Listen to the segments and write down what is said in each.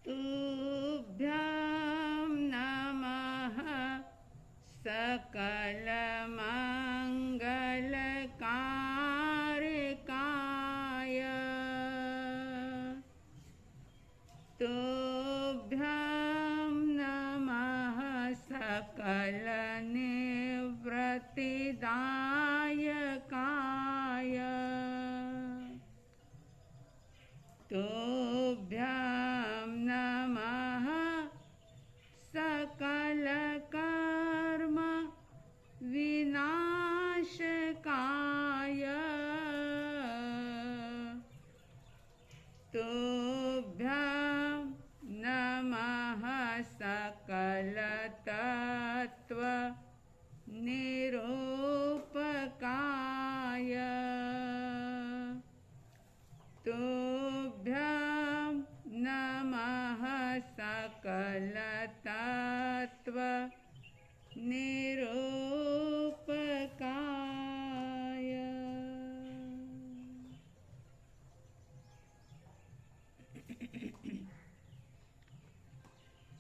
तुभ्यं नमः सकलमङ्गलकारकाय। तुभ्यं नमः सकलनिवृत्तिदायकाय। तुभ्यं नमः सकलकर्म विनाशकाय। तुभ्यं नमः सकलतत्त्व निरूपकाय। तुभ्यं नमः सकलतत्त्व निरूपकाय।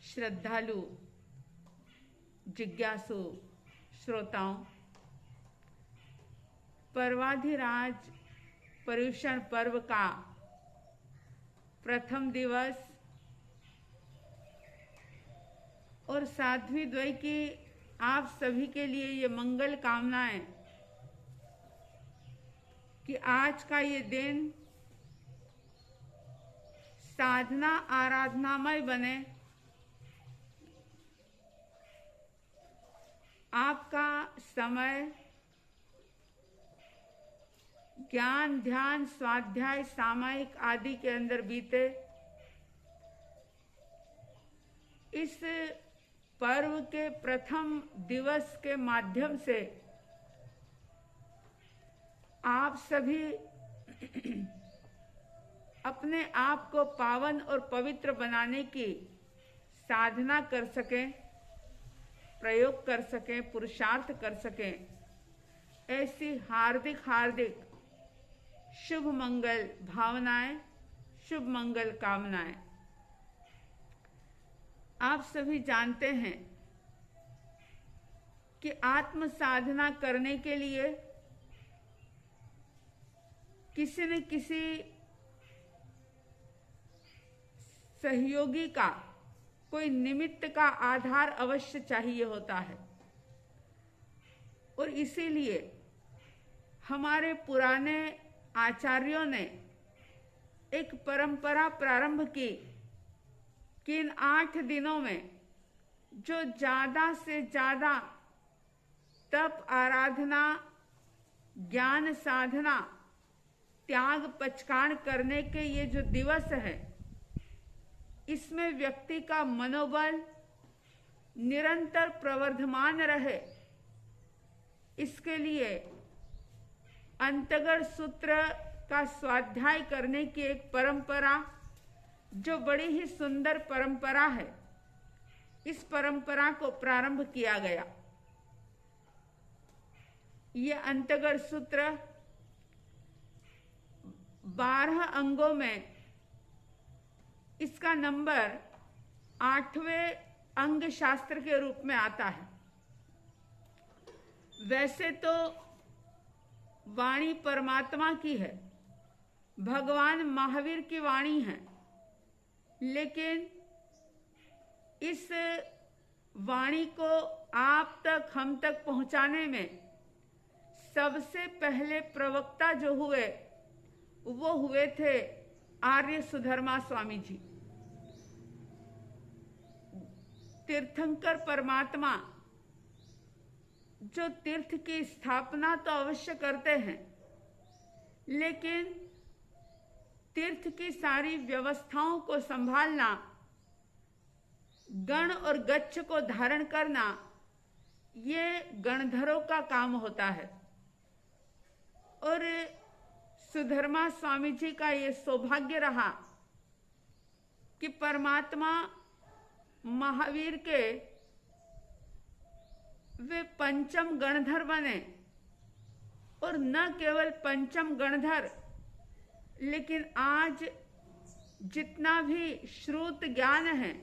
श्रद्धालु जिज्ञासु श्रोताओं, पर्वाधिराज पर्युषण पर्व का प्रथम दिवस और साध्वी द्वय की आप सभी के लिए ये मंगल कामनाएं कि आज का ये दिन साधना आराधनामय बने। आपका समय ज्ञान ध्यान स्वाध्याय सामायिक आदि के अंदर बीते। इस पर्व के प्रथम दिवस के माध्यम से आप सभी अपने आप को पावन और पवित्र बनाने की साधना कर सकें, प्रयोग कर सकें, पुरुषार्थ कर सकें, ऐसी हार्दिक हार्दिक शुभ मंगल भावनाएं, शुभ मंगल कामनाएं। आप सभी जानते हैं कि आत्म साधना करने के लिए किसी न किसी सहयोगी का, कोई निमित्त का आधार अवश्य चाहिए होता है। और इसीलिए हमारे पुराने आचार्यों ने एक परंपरा प्रारंभ की कि इन 8 दिनों में जो ज्यादा से ज्यादा तप आराधना, ज्ञान साधना, त्याग पचकाण करने के ये जो दिवस है, इसमें व्यक्ति का मनोबल निरंतर प्रवर्धमान रहे, इसके लिए अंतगढ़ सूत्र का स्वाध्याय करने की एक परंपरा, जो बड़ी ही सुंदर परंपरा है, इस परंपरा को प्रारंभ किया गया। ये अंतगढ़ सूत्र 12 अंगों में इसका नंबर 8वें अंग शास्त्र के रूप में आता है। वैसे तो वाणी परमात्मा की है, भगवान महावीर की वाणी है, लेकिन इस वाणी को आप तक, हम तक पहुंचाने में सबसे पहले प्रवक्ता जो हुए, वो हुए थे आर्य सुधर्मा स्वामी जी। तीर्थंकर परमात्मा जो तीर्थ की स्थापना तो अवश्य करते हैं, लेकिन तीर्थ की सारी व्यवस्थाओं को संभालना, गण और गच्छ को धारण करना, ये गणधरों का काम होता है। और सुधर्मा स्वामी जी का ये सौभाग्य रहा कि परमात्मा महावीर के वे पंचम गणधर बने। और न केवल पंचम गणधर, लेकिन आज जितना भी श्रुत ज्ञान है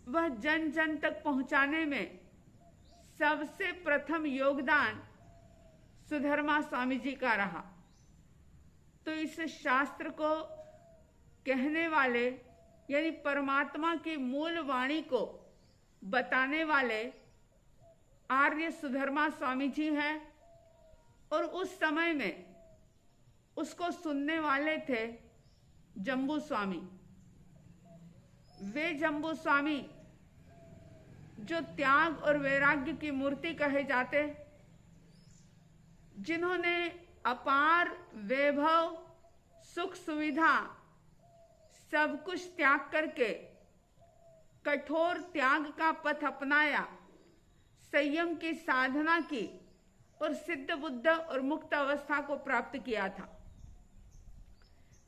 वह जन जन तक पहुंचाने में सबसे प्रथम योगदान सुधर्मा स्वामी जी का रहा। तो इस शास्त्र को कहने वाले यानी परमात्मा की मूल वाणी को बताने वाले आर्य सुधर्मा स्वामी जी हैं और उस समय में उसको सुनने वाले थे जम्बू स्वामी। वे जम्बू स्वामी जो त्याग और वैराग्य की मूर्ति कहे जाते, जिन्होंने अपार वैभव सुख सुविधा सब कुछ त्याग करके कठोर त्याग का पथ अपनाया, संयम की साधना की और सिद्ध बुद्ध और मुक्त अवस्था को प्राप्त किया था।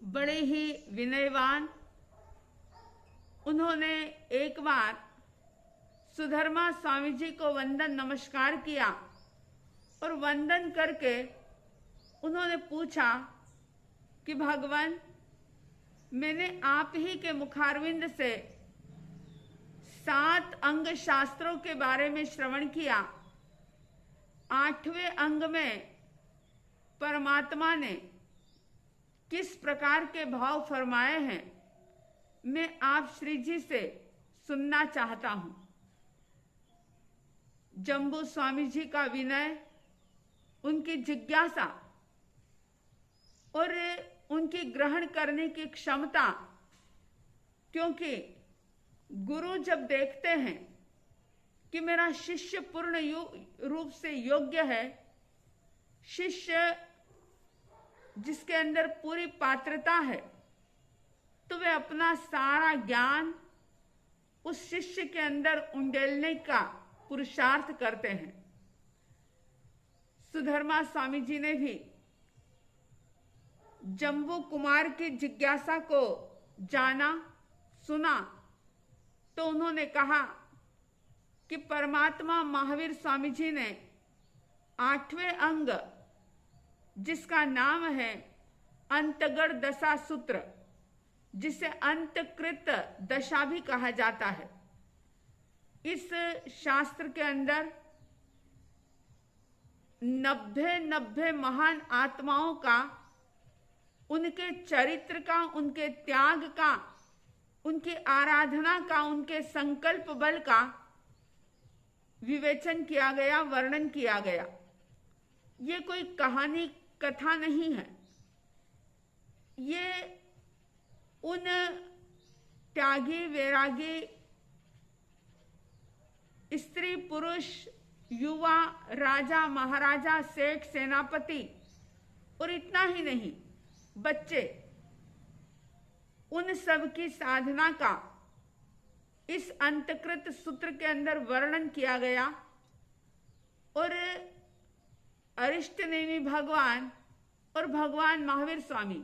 बड़े ही विनयवान उन्होंने एक बार सुधर्मा स्वामी जी को वंदन नमस्कार किया और वंदन करके उन्होंने पूछा कि भगवान, मैंने आप ही के मुखारविंद से 7 अंग शास्त्रों के बारे में श्रवण किया। 8वें अंग में परमात्मा ने किस प्रकार के भाव फरमाए हैं, मैं आप श्री जी से सुनना चाहता हूं। जम्बू स्वामी जी का विनय, उनकी जिज्ञासा और उनकी ग्रहण करने की क्षमता, क्योंकि गुरु जब देखते हैं कि मेरा शिष्य पूर्ण रूप से योग्य है, शिष्य जिसके अंदर पूरी पात्रता है, तो वे अपना सारा ज्ञान उस शिष्य के अंदर उंडेलने का पुरुषार्थ करते हैं। सुधर्मा स्वामी जी ने भी जम्बू कुमार की जिज्ञासा को जाना, सुना, तो उन्होंने कहा कि परमात्मा महावीर स्वामी जी ने 8वें अंग, जिसका नाम है अंतगढ़ दशा सूत्र, जिसे अंतकृत दशा भी कहा जाता है, इस शास्त्र के अंदर 90 महान आत्माओं का, उनके चरित्र का, उनके त्याग का, उनकी आराधना का, उनके संकल्प बल का विवेचन किया गया, वर्णन किया गया। ये कोई कहानी कथा नहीं है, ये उन त्यागी वैरागी स्त्री पुरुष युवा राजा महाराजा सेठ सेनापति और इतना ही नहीं, बच्चे, उन सब की साधना का इस अंतकृत सूत्र के अंदर वर्णन किया गया। और अरिष्टनेमि भगवान और भगवान महावीर स्वामी,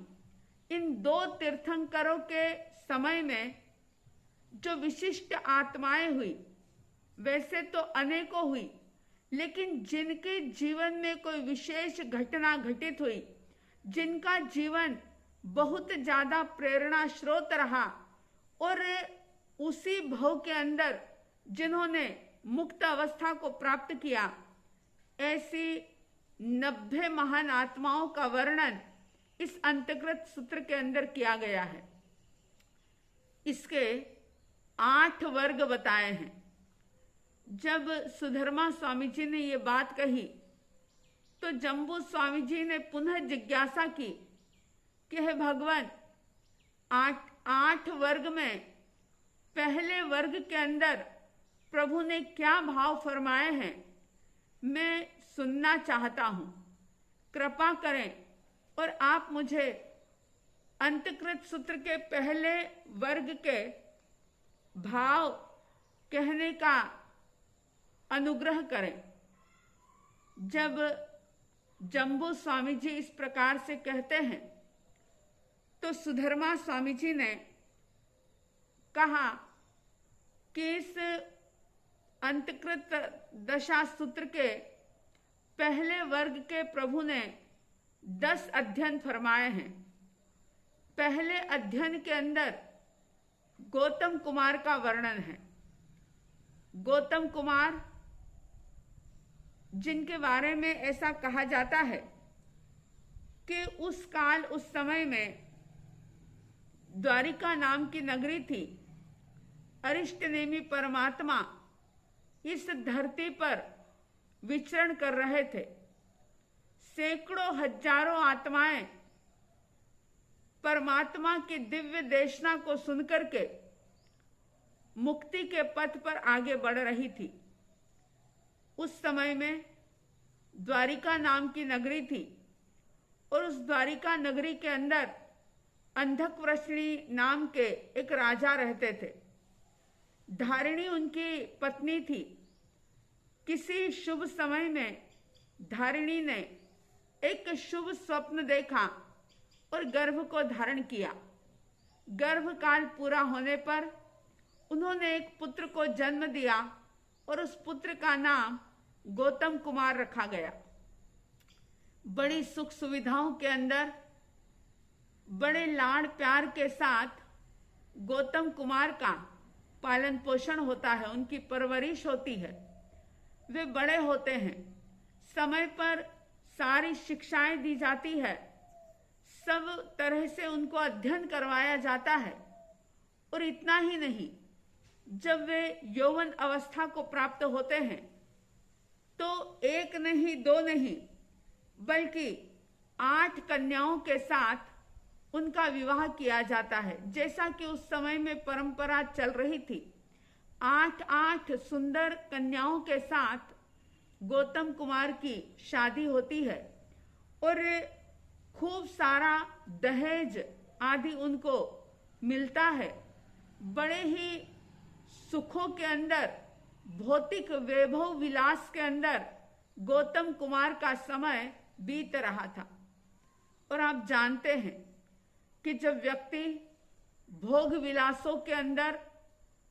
इन 2 तीर्थंकरों के समय में जो विशिष्ट आत्माएं हुई, वैसे तो अनेकों हुई, लेकिन जिनके जीवन में कोई विशेष घटना घटित हुई, जिनका जीवन बहुत ज्यादा प्रेरणा स्रोत रहा और उसी भव के अंदर जिन्होंने मुक्त अवस्था को प्राप्त किया, ऐसी 90 महान आत्माओं का वर्णन इस अंतर्गत सूत्र के अंदर किया गया है। इसके 8 वर्ग बताए हैं। जब सुधर्मा स्वामी जी ने ये बात कही तो जम्बू स्वामी जी ने पुनः जिज्ञासा की कि हे भगवान, 8 वर्ग में पहले वर्ग के अंदर प्रभु ने क्या भाव फरमाए हैं, मैं सुनना चाहता हूं। कृपा करें और आप मुझे अंतकृत सूत्र के पहले वर्ग के भाव कहने का अनुग्रह करें। जब जम्बू स्वामी जी इस प्रकार से कहते हैं तो सुधर्मा स्वामी जी ने कहा कि इस अंतकृत दशा सूत्र के पहले वर्ग के प्रभु ने 10 अध्ययन फरमाए हैं। पहले अध्ययन के अंदर गौतम कुमार का वर्णन है। गौतम कुमार, जिनके बारे में ऐसा कहा जाता है कि उस काल उस समय में द्वारिका नाम की नगरी थी। अरिष्टनेमी परमात्मा इस धरती पर विचरण कर रहे थे। सैकड़ों हजारों आत्माएं परमात्मा की दिव्य देशना को सुनकर के मुक्ति के पथ पर आगे बढ़ रही थी। उस समय में द्वारिका नाम की नगरी थी और उस द्वारिका नगरी के अंदर अंधकवृष्णि नाम के एक राजा रहते थे। धारिणी उनकी पत्नी थी। किसी शुभ समय में धारिणी ने एक शुभ स्वप्न देखा और गर्भ को धारण किया। गर्भकाल पूरा होने पर उन्होंने एक पुत्र को जन्म दिया और उस पुत्र का नाम गौतम कुमार रखा गया। बड़ी सुख सुविधाओं के अंदर बड़े लाड़ प्यार के साथ गौतम कुमार का पालन पोषण होता है, उनकी परवरिश होती है। वे बड़े होते हैं, समय पर सारी शिक्षाएं दी जाती है, सब तरह से उनको अध्ययन करवाया जाता है। और इतना ही नहीं, जब वे यौवन अवस्था को प्राप्त होते हैं तो एक नहीं दो नहीं बल्कि 8 कन्याओं के साथ उनका विवाह किया जाता है। जैसा कि उस समय में परंपरा चल रही थी, 8 सुंदर कन्याओं के साथ गौतम कुमार की शादी होती है और खूब सारा दहेज आदि उनको मिलता है। बड़े ही सुखों के अंदर, भौतिक वैभव विलास के अंदर गौतम कुमार का समय बीत रहा था। और आप जानते हैं कि जब व्यक्ति भोग विलासों के अंदर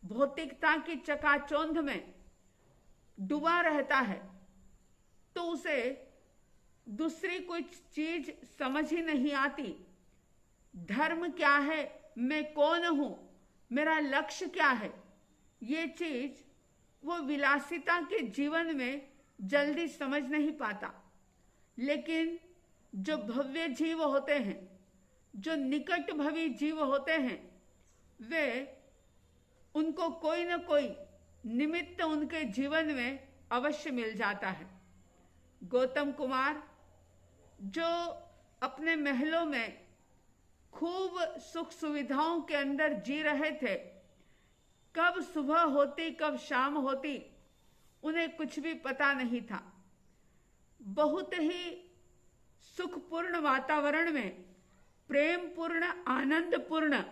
भौतिकता की चकाचौंध में डूबा रहता है तो उसे दूसरी कोई चीज समझ ही नहीं आती। धर्म क्या है, मैं कौन हूं, मेरा लक्ष्य क्या है, ये चीज वो विलासिता के जीवन में जल्दी समझ नहीं पाता। लेकिन जो भव्य जीव होते हैं, जो निकट भवी जीव होते हैं, वे उनको कोई न कोई निमित्त उनके जीवन में अवश्य मिल जाता है। गौतम कुमार जो अपने महलों में खूब सुख सुविधाओं के अंदर जी रहे थे, कब सुबह होती कब शाम होती उन्हें कुछ भी पता नहीं था। बहुत ही सुखपूर्ण वातावरण में, प्रेमपूर्ण आनंदपूर्ण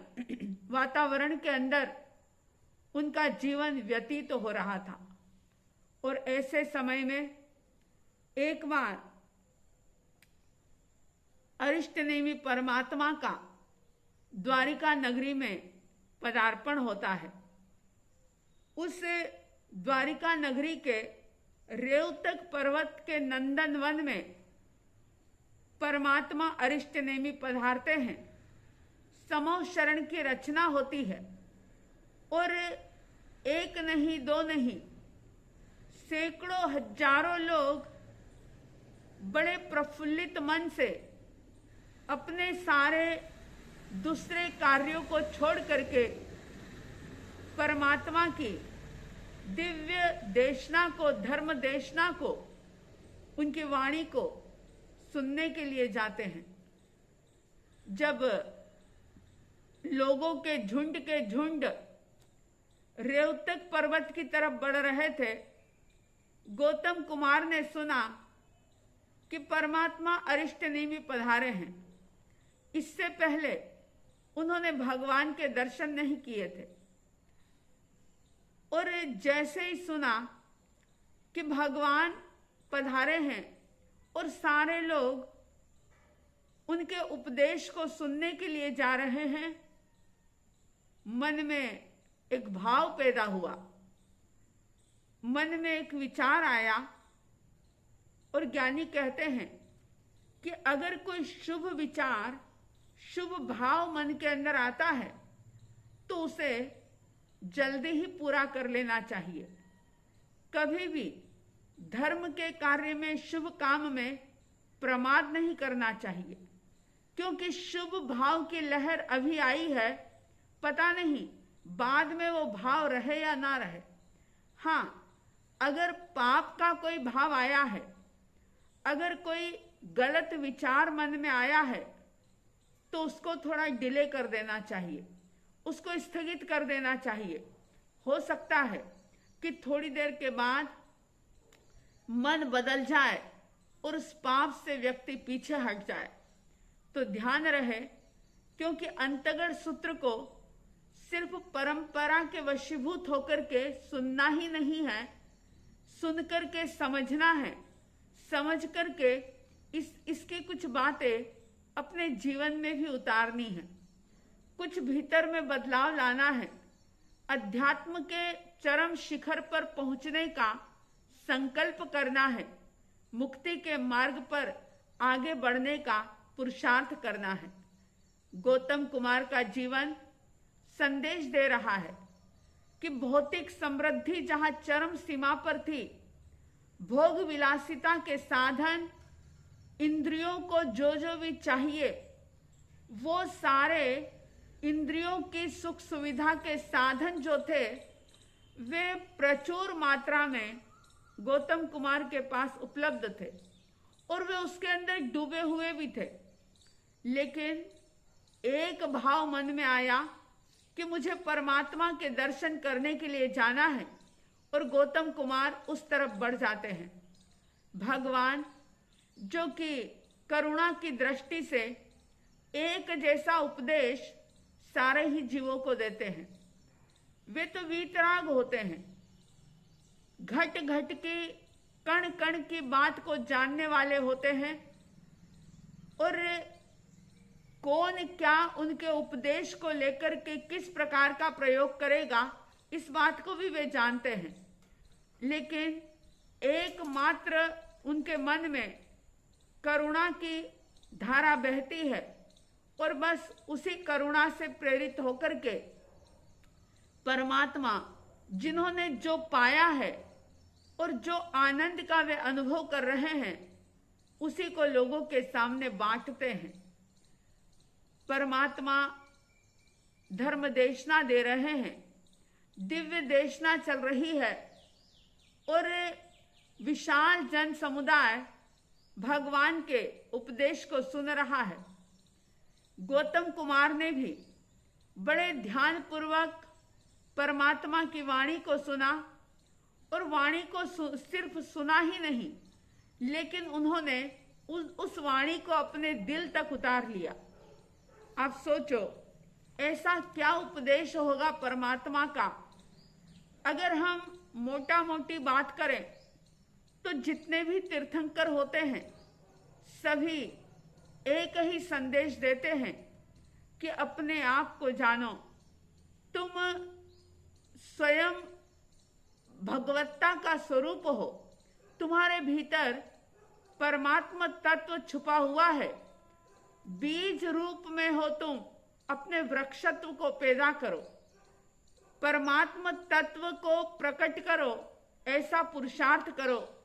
वातावरण के अंदर उनका जीवन व्यतीत हो रहा था। और ऐसे समय में एक बार अरिष्टनेमी परमात्मा का द्वारिका नगरी में पदार्पण होता है। उस द्वारिका नगरी के रेवतक पर्वत के नंदनवन में परमात्मा अरिष्टनेमी पधारते हैं। समो शरण की रचना होती है और एक नहीं दो नहीं, सैकड़ों हजारों लोग बड़े प्रफुल्लित मन से अपने सारे दूसरे कार्यों को छोड़ करके परमात्मा की दिव्य देशना को, धर्म देशना को, उनकी वाणी को सुनने के लिए जाते हैं। जब लोगों के झुंड रेवतक पर्वत की तरफ बढ़ रहे थे, गौतम कुमार ने सुना कि परमात्मा अरिष्टनेमी पधारे हैं। इससे पहले उन्होंने भगवान के दर्शन नहीं किए थे और जैसे ही सुना कि भगवान पधारे हैं और सारे लोग उनके उपदेश को सुनने के लिए जा रहे हैं, मन में एक भाव पैदा हुआ, मन में एक विचार आया। और ज्ञानी कहते हैं कि अगर कोई शुभ विचार शुभ भाव मन के अंदर आता है तो उसे जल्दी ही पूरा कर लेना चाहिए। कभी भी धर्म के कार्य में, शुभ काम में प्रमाद नहीं करना चाहिए, क्योंकि शुभ भाव की लहर अभी आई है, पता नहीं बाद में वो भाव रहे या ना रहे। हाँ, अगर पाप का कोई भाव आया है, अगर कोई गलत विचार मन में आया है, तो उसको थोड़ा डिले कर देना चाहिए, उसको स्थगित कर देना चाहिए। हो सकता है कि थोड़ी देर के बाद मन बदल जाए और उस पाप से व्यक्ति पीछे हट जाए। तो ध्यान रहे, क्योंकि अंतगढ़ सूत्र को सिर्फ परंपरा के वशीभूत होकर के सुनना ही नहीं है, सुनकर के समझना है, समझ करके इसकी कुछ बातें अपने जीवन में भी उतारनी है, कुछ भीतर में बदलाव लाना है, अध्यात्म के चरम शिखर पर पहुंचने का संकल्प करना है, मुक्ति के मार्ग पर आगे बढ़ने का पुरुषार्थ करना है। गौतम कुमार का जीवन संदेश दे रहा है कि भौतिक समृद्धि जहां चरम सीमा पर थी, भोग विलासिता के साधन, इंद्रियों को जो जो भी चाहिए, वो सारे इंद्रियों की सुख सुविधा के साधन जो थे, वे प्रचुर मात्रा में गौतम कुमार के पास उपलब्ध थे और वे उसके अंदर डूबे हुए भी थे। लेकिन एक भाव मन में आया कि मुझे परमात्मा के दर्शन करने के लिए जाना है, और गौतम कुमार उस तरफ बढ़ जाते हैं। भगवान जो कि करुणा की दृष्टि से एक जैसा उपदेश सारे ही जीवों को देते हैं, वे तो वीतराग होते हैं, घट घट की, कण कण की बात को जानने वाले होते हैं, और कौन क्या उनके उपदेश को लेकर के किस प्रकार का प्रयोग करेगा, इस बात को भी वे जानते हैं। लेकिन एकमात्र उनके मन में करुणा की धारा बहती है, और बस उसी करुणा से प्रेरित होकर के परमात्मा जिन्होंने जो पाया है और जो आनंद का वे अनुभव कर रहे हैं, उसी को लोगों के सामने बांटते हैं। परमात्मा धर्म देशना दे रहे हैं, दिव्य देशना चल रही है, और विशाल जन समुदाय भगवान के उपदेश को सुन रहा है। गौतम कुमार ने भी बड़े ध्यान पूर्वक परमात्मा की वाणी को सुना, और वाणी को सिर्फ सुना ही नहीं, लेकिन उन्होंने उस वाणी को अपने दिल तक उतार लिया। आप सोचो, ऐसा क्या उपदेश होगा परमात्मा का। अगर हम मोटा मोटी बात करें तो जितने भी तीर्थंकर होते हैं, सभी एक ही संदेश देते हैं कि अपने आप को जानो, तुम स्वयं भगवत्ता का स्वरूप हो, तुम्हारे भीतर परमात्मा तत्व छुपा हुआ है, बीज रूप में हो तुम, अपने वृक्षत्व को पैदा करो, परमात्मा तत्व को प्रकट करो, ऐसा पुरुषार्थ करो,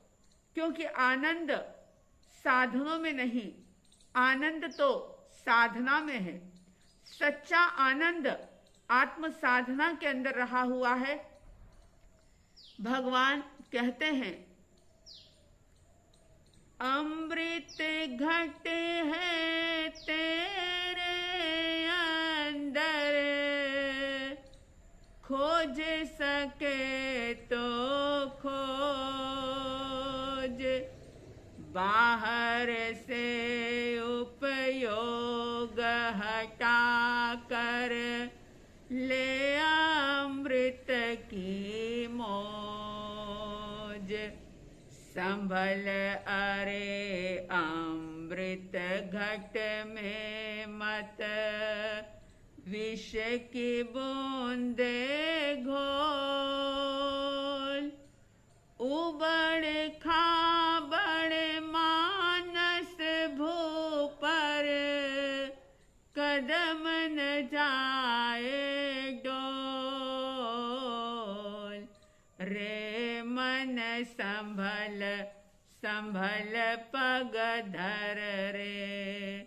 क्योंकि आनंद साधनों में नहीं, आनंद तो साधना में है। सच्चा आनंद आत्म साधना के अंदर रहा हुआ है। भगवान कहते हैं, अमृत घटे है तेरे अंदर, खोज सके तो खोज, बाहर से उपयोग हटा कर ले अमृत की मौज। संभल अरे अमृत घट में मत, विष की बूंदे घोल, उबड़ खाबड़ मानस भूपर कदम न जाए डोल, रे मन संभल संभल पग धर रे,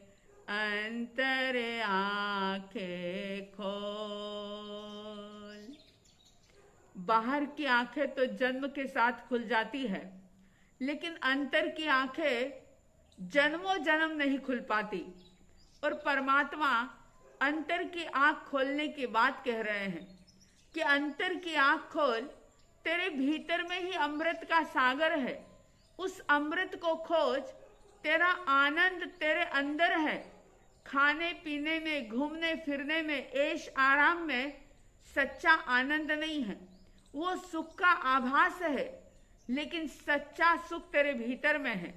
अंतर आंखें खोल। बाहर की आंखें तो जन्म के साथ खुल जाती है, लेकिन अंतर की आंखें जन्मों जन्म नहीं खुल पाती। और परमात्मा अंतर की आंख खोलने की बात कह रहे हैं कि अंतर की आंख खोल, तेरे भीतर में ही अमृत का सागर है, उस अमृत को खोज। तेरा आनंद तेरे अंदर है। खाने पीने में, घूमने फिरने में, ऐश आराम में सच्चा आनंद नहीं है, वो सुख का आभास है, लेकिन सच्चा सुख तेरे भीतर में है।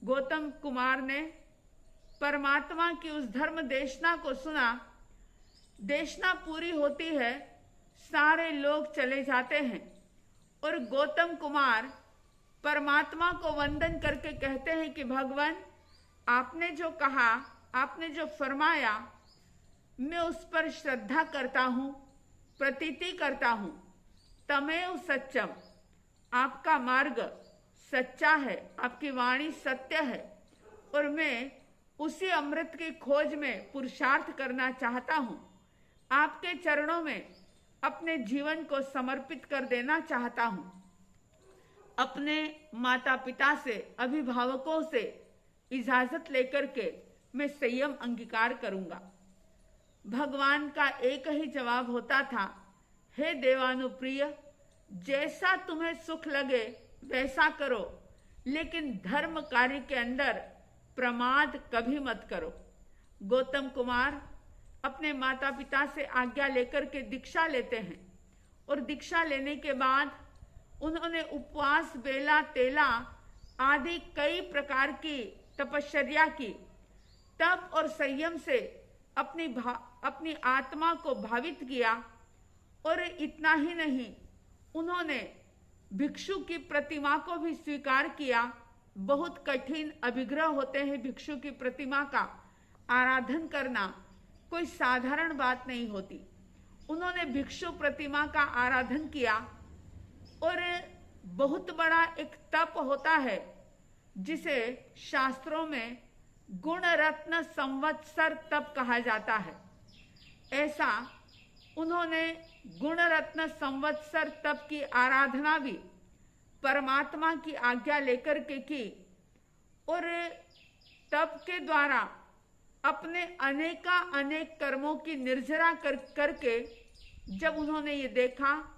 गौतम कुमार ने परमात्मा की उस धर्म देशना को सुना। देशना पूरी होती है, सारे लोग चले जाते हैं और गौतम कुमार परमात्मा को वंदन करके कहते हैं कि भगवान, आपने जो कहा, आपने जो फरमाया, मैं उस पर श्रद्धा करता हूँ, प्रतीति करता हूँ। तमेव सत्यम, आपका मार्ग सच्चा है, आपकी वाणी सत्य है, और मैं उसी अमृत की खोज में पुरुषार्थ करना चाहता हूँ। आपके चरणों में अपने जीवन को समर्पित कर देना चाहता हूँ। अपने माता पिता से, अभिभावकों से इजाजत लेकर के मैं संयम अंगीकार करूंगा। भगवान का एक ही जवाब होता था, हे देवानुप्रिय, जैसा तुम्हें सुख लगे वैसा करो, लेकिन धर्म कार्य के अंदर प्रमाद कभी मत करो। गौतम कुमार अपने माता पिता से आज्ञा लेकर के दीक्षा लेते हैं और दीक्षा लेने के बाद उन्होंने उपवास, बेला, तेला आदि कई प्रकार की तपश्चर्या की। तप और संयम से अपनी आत्मा को भावित किया। और इतना ही नहीं, उन्होंने भिक्षु की प्रतिमा को भी स्वीकार किया। बहुत कठिन अभिग्रह होते हैं भिक्षु की प्रतिमा का आराधन करना, कोई साधारण बात नहीं होती। उन्होंने भिक्षु प्रतिमा का आराधन किया और बहुत बड़ा एक तप होता है जिसे शास्त्रों में गुण रत्न संवत्सर तप कहा जाता है। ऐसा उन्होंने गुण रत्न संवत्सर तप की आराधना भी परमात्मा की आज्ञा लेकर के की और तप के द्वारा अपने अनेक कर्मों की निर्जरा करके जब उन्होंने ये देखा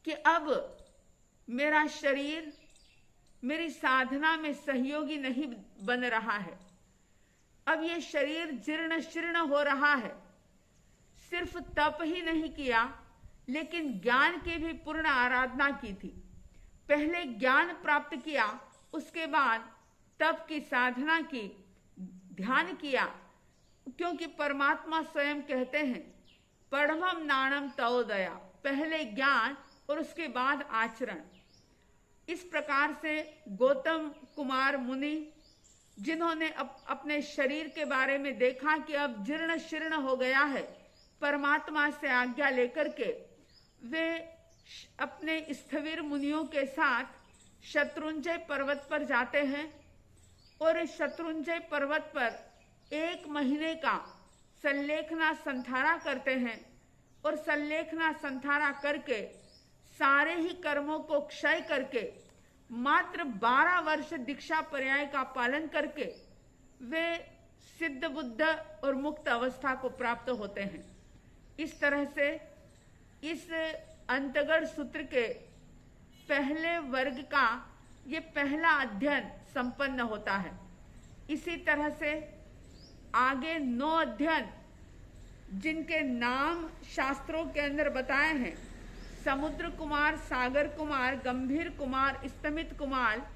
कि अब मेरा शरीर मेरी साधना में सहयोगी नहीं बन रहा है, अब ये शरीर जीर्ण शीर्ण हो रहा है। सिर्फ तप ही नहीं किया, लेकिन ज्ञान की भी पूर्ण आराधना की थी। पहले ज्ञान प्राप्त किया, उसके बाद तप की साधना की, ध्यान किया, क्योंकि परमात्मा स्वयं कहते हैं पढ़वम नाणम तवोदया, पहले ज्ञान और उसके बाद आचरण। इस प्रकार से गौतम कुमार मुनि, जिन्होंने अपने शरीर के बारे में देखा कि अब जीर्ण शीर्ण हो गया है, परमात्मा से आज्ञा लेकर के वे अपने स्थविर मुनियों के साथ शत्रुंजय पर्वत पर जाते हैं और इस शत्रुंजय पर्वत पर 1 महीने का संलेखना संथारा करते हैं और संलेखना संथारा करके सारे ही कर्मों को क्षय करके मात्र 12 वर्ष दीक्षा पर्याय का पालन करके वे सिद्ध बुद्ध और मुक्त अवस्था को प्राप्त होते हैं। इस तरह से इस अंतगढ़ सूत्र के पहले वर्ग का ये पहला अध्ययन संपन्न होता है। इसी तरह से आगे 9 अध्ययन, जिनके नाम शास्त्रों के अंदर बताए हैं, समुद्र कुमार, सागर कुमार, गंभीर कुमार, स्तमित कुमार,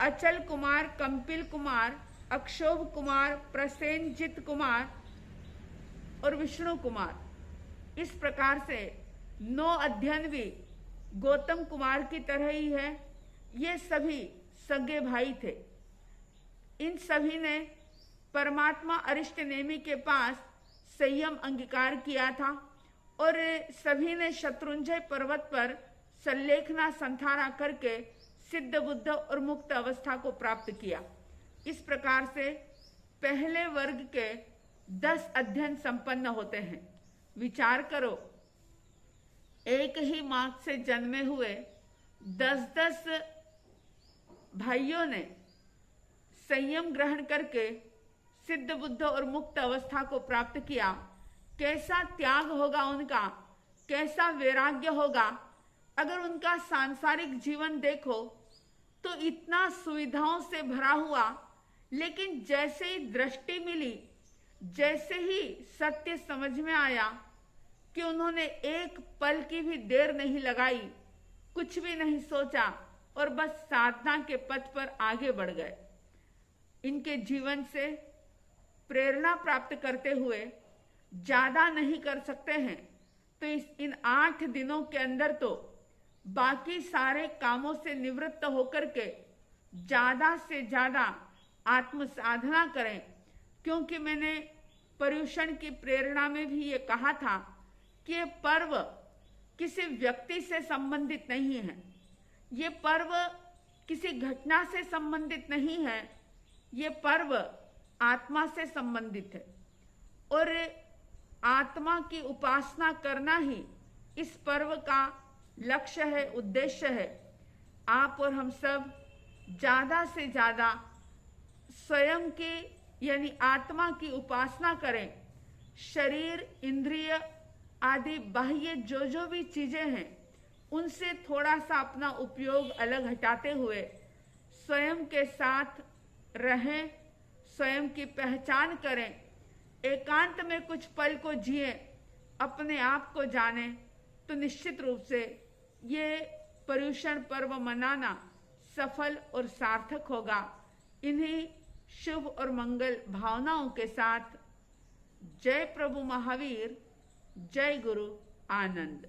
अचल कुमार, कंपिल कुमार, अक्षोभ कुमार, प्रसेनजित कुमार और विष्णु कुमार, इस प्रकार से 9 अध्ययन भी गौतम कुमार की तरह ही है। ये सभी सगे भाई थे। इन सभी ने परमात्मा अरिष्ट नेमि के पास संयम अंगीकार किया था और सभी ने शत्रुंजय पर्वत पर सल्लेखना संथाना करके सिद्ध बुद्ध और मुक्त अवस्था को प्राप्त किया। इस प्रकार से पहले वर्ग के 10 अध्ययन संपन्न होते हैं। विचार करो, एक ही मां से जन्मे हुए 10-10 भाइयों ने संयम ग्रहण करके सिद्ध बुद्ध और मुक्त अवस्था को प्राप्त किया। कैसा त्याग होगा उनका, कैसा वैराग्य होगा। अगर उनका सांसारिक जीवन देखो तो इतना सुविधाओं से भरा हुआ, लेकिन जैसे ही दृष्टि मिली, जैसे ही सत्य समझ में आया कि उन्होंने एक पल की भी देर नहीं लगाई, कुछ भी नहीं सोचा और बस साधना के पथ पर आगे बढ़ गए। इनके जीवन से प्रेरणा प्राप्त करते हुए ज्यादा नहीं कर सकते हैं तो इन 8 दिनों के अंदर तो बाकी सारे कामों से निवृत्त होकर के ज्यादा से ज्यादा आत्म साधना करें। क्योंकि मैंने पर्युषण की प्रेरणा में भी ये कहा था कि ये पर्व किसी व्यक्ति से संबंधित नहीं है, ये पर्व किसी घटना से संबंधित नहीं है, ये पर्व आत्मा से संबंधित है और आत्मा की उपासना करना ही इस पर्व का लक्ष्य है, उद्देश्य है। आप और हम सब ज्यादा से ज्यादा स्वयं की यानी आत्मा की उपासना करें। शरीर, इंद्रिय आदि बाह्य जो भी चीजें हैं उनसे थोड़ा सा अपना उपयोग अलग हटाते हुए स्वयं के साथ रहें, स्वयं की पहचान करें, एकांत में कुछ पल को जिए, अपने आप को जाने, तो निश्चित रूप से ये पर्युषण पर्व मनाना सफल और सार्थक होगा। इन्हीं शुभ और मंगल भावनाओं के साथ जय प्रभु महावीर, जय गुरु आनंद।